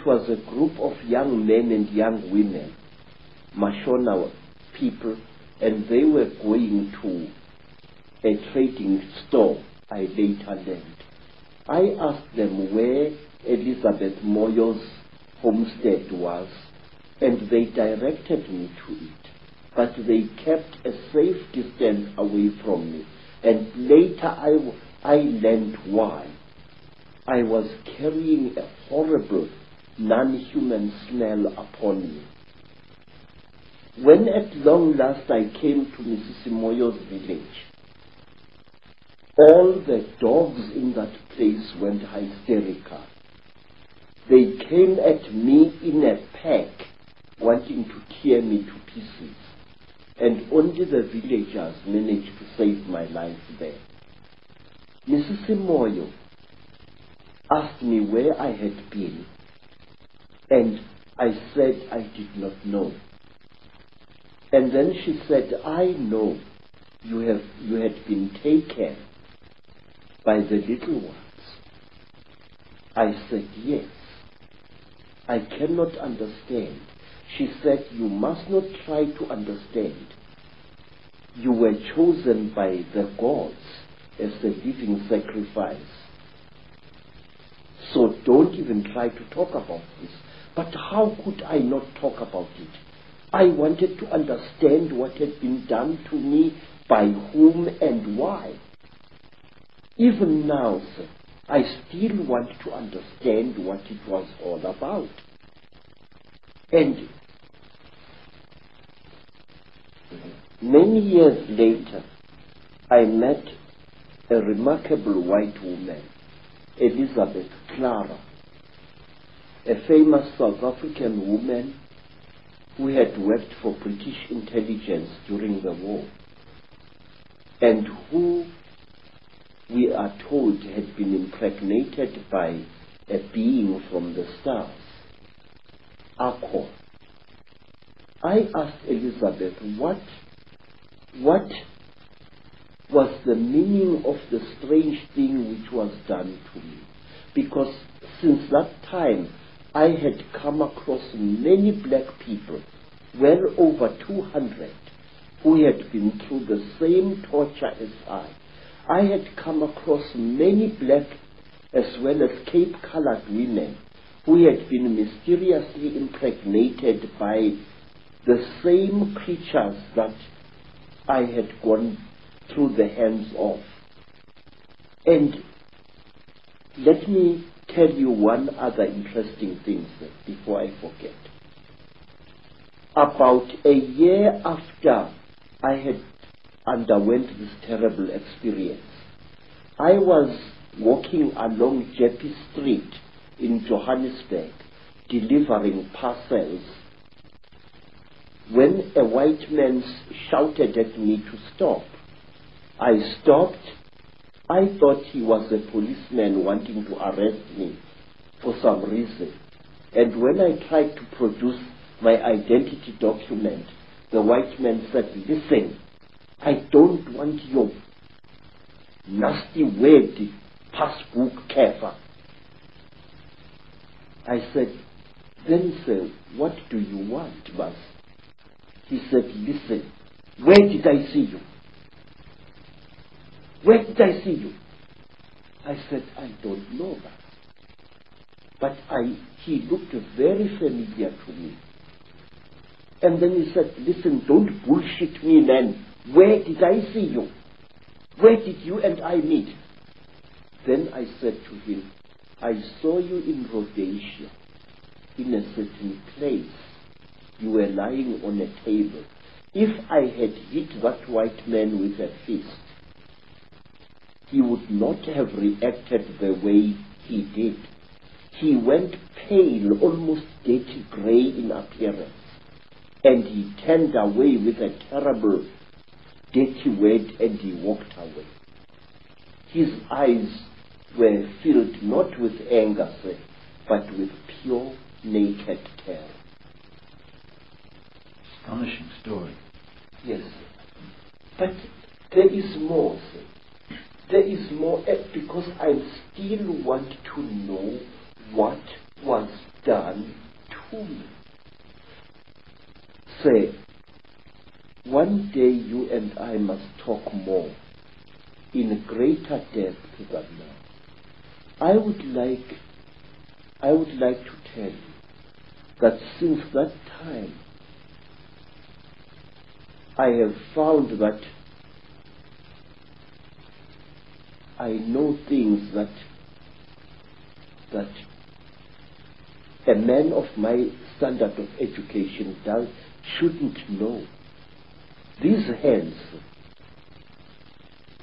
was a group of young men and young women, Mashona people, and they were going to a trading store I later learned. I asked them where Elizabeth Moyo's homestead was, and they directed me to it, but they kept a safe distance away from me, and later I learned why. I was carrying a horrible, non-human smell upon me. When at long last I came to Mrs. Moyo's village, all the dogs in that place went hysterical. They came at me in a pack, wanting to tear me to pieces, and only the villagers managed to save my life there. Mrs. Moyo asked me where I had been, and I said I did not know. And then she said, I know you had been taken by the little ones. I said, yes. I cannot understand. She said, you must not try to understand. You were chosen by the gods as a living sacrifice. So don't even try to talk about this. But how could I not talk about it? I wanted to understand what had been done to me, by whom and why. Even now, sir, I still want to understand what it was all about. And many years later, I met a remarkable white woman, Elizabeth Clara, a famous South African woman who had worked for British intelligence during the war, and who, we are told, had been impregnated by a being from the stars, Icke. I asked Elizabeth what was the meaning of the strange thing which was done to me, because since that time I had come across many black people, well over 200, who had been through the same torture as I. I had come across many black as well as Cape-colored women who had been mysteriously impregnated by the same creatures that I had gone through the hands of. And let me tell you one other interesting thing, sir, before I forget. About a year after I had underwent this terrible experience, I was walking along Jeppe Street in Johannesburg, delivering parcels, when a white man shouted at me to stop. I stopped. I thought he was a policeman wanting to arrest me for some reason. And when I tried to produce my identity document, the white man said, listen, I don't want your nasty word, passbook kefa. I said, then sir, what do you want, boss? He said, listen, where did I see you? Where did I see you? I said, I don't know that. But he looked very familiar to me. And then he said, listen, don't bullshit me, man. Where did I see you? Where did you and I meet? Then I said to him, I saw you in Rhodesia, in a certain place. You were lying on a table. If I had hit that white man with a fist, he would not have reacted the way he did. He went pale, almost dirty grey in appearance, and he turned away with a terrible, dirty word, and he walked away. His eyes were filled not with anger, sir, but with pure, naked terror. Astonishing story. Yes, but there is more, sir. There is more, because I still want to know what was done to me. Say, one day you and I must talk more in greater depth than now. I would like to tell you that since that time, I have found that I know things that a man of my standard of education shouldn't know. These hands,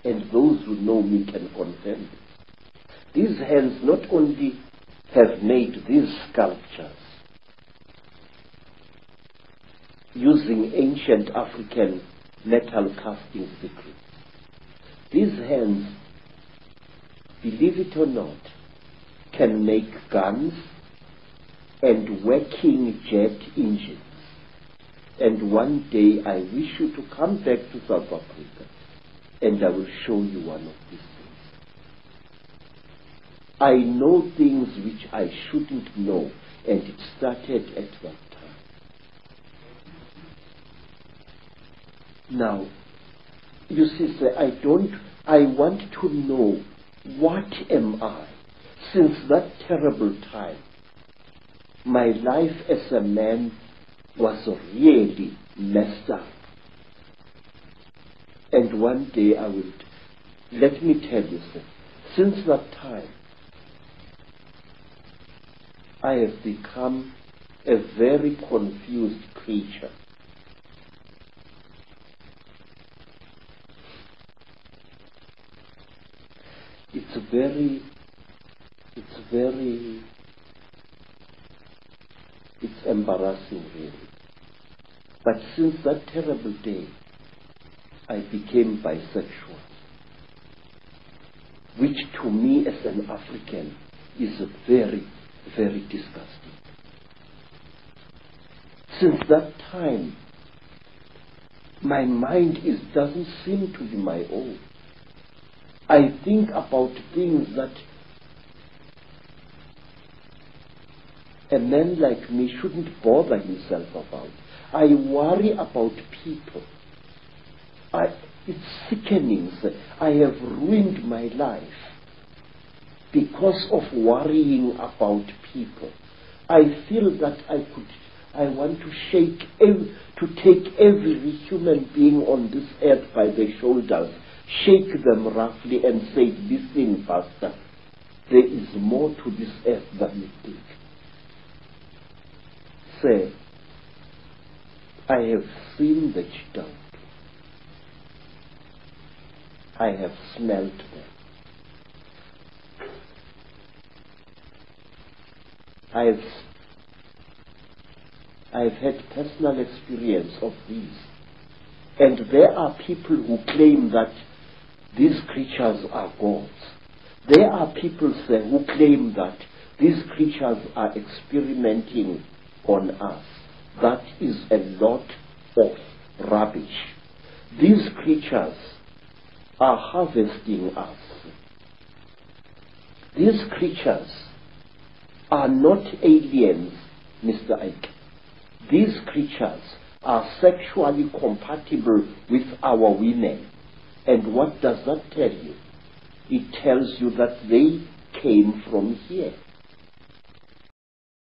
and those who know me can confirm this, these hands not only have made these sculptures using ancient African metal casting secrets. These hands, believe it or not, can make guns and working jet engines. And one day I wish you to come back to South Africa and I will show you one of these things. I know things which I shouldn't know, and it started at that time. Now, you see, sir, I want to know, what am I? Since that terrible time, my life as a man was really messed up. And one day let me tell you, sir, since that time, I have become a very confused creature. It's embarrassing, really. But since that terrible day, I became bisexual, which to me as an African is very, very disgusting. Since that time, my mind doesn't seem to be my own. I think about things that a man like me shouldn't bother himself about. I worry about people. It's sickening. I have ruined my life because of worrying about people. I feel that I want to take every human being on this earth by the shoulders, shake them roughly and say, listen, Pastor, there is more to this earth than you think. Say, I have seen the Chitang. I have smelt them. I've had personal experience of these. And there are people who claim that these creatures are gods. There are people, sir, who claim that these creatures are experimenting on us. That is a lot of rubbish. These creatures are harvesting us. These creatures are not aliens, Mr. Icke. These creatures are sexually compatible with our women. And what does that tell you? It tells you that they came from here.